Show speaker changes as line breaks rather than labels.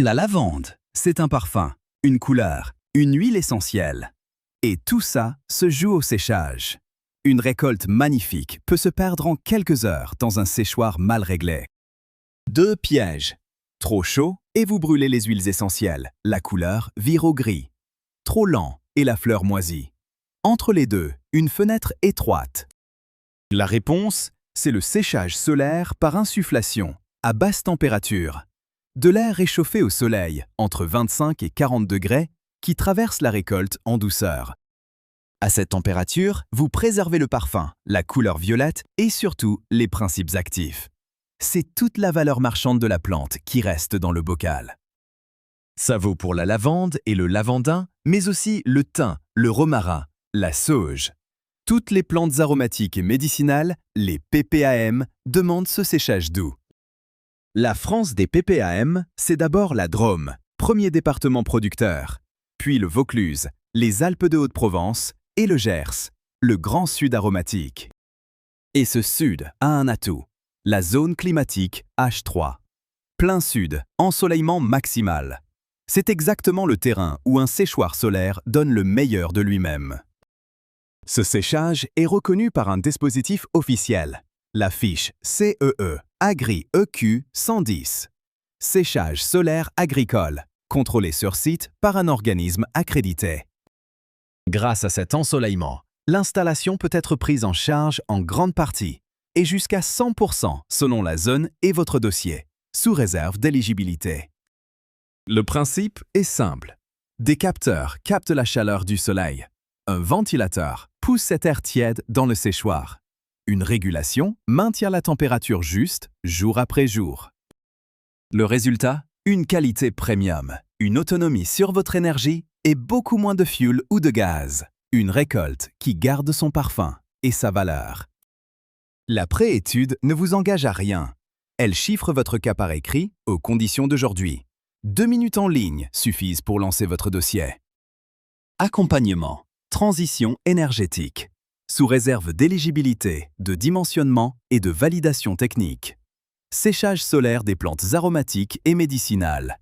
La lavande, c'est un parfum, une couleur, une huile essentielle. Et tout ça se joue au séchage. Une récolte magnifique peut se perdre en quelques heures dans un séchoir mal réglé. Deux pièges. Trop chaud et vous brûlez les huiles essentielles. La couleur vire au gris. Trop lent et la fleur moisit. Entre les deux, une fenêtre étroite. La réponse, c'est le séchage solaire par insufflation, à basse température. De l'air réchauffé au soleil, entre 25 et 40 degrés, qui traverse la récolte en douceur. À cette température, vous préservez le parfum, la couleur violette et surtout les principes actifs. C'est toute la valeur marchande de la plante qui reste dans le bocal. Ça vaut pour la lavande et le lavandin, mais aussi le thym, le romarin, la sauge. Toutes les plantes aromatiques et médicinales, les PPAM, demandent ce séchage doux. La France des PPAM, c'est d'abord la Drôme, premier département producteur, puis le Vaucluse, les Alpes de Haute-Provence et le Gers, le grand sud aromatique. Et ce sud a un atout, la zone climatique H3. Plein sud, ensoleillement maximal. C'est exactement le terrain où un séchoir solaire donne le meilleur de lui-même. Ce séchage est reconnu par un dispositif officiel, la fiche CEE, Agri EQ 110. Séchage solaire agricole, contrôlé sur site par un organisme accrédité. Grâce à cet ensoleillement, l'installation peut être prise en charge en grande partie et jusqu'à 100% selon la zone et votre dossier, sous réserve d'éligibilité. Le principe est simple. Des capteurs captent la chaleur du soleil. Un ventilateur pousse cet air tiède dans le séchoir. Une régulation maintient la température juste jour après jour. Le résultat? Une qualité premium, une autonomie sur votre énergie et beaucoup moins de fioul ou de gaz. Une récolte qui garde son parfum et sa valeur. La préétude ne vous engage à rien. Elle chiffre votre cas par écrit aux conditions d'aujourd'hui. 2 minutes en ligne suffisent pour lancer votre dossier. Accompagnement. Transition énergétique. Sous réserve d'éligibilité, de dimensionnement et de validation technique. Séchage solaire des plantes aromatiques et médicinales.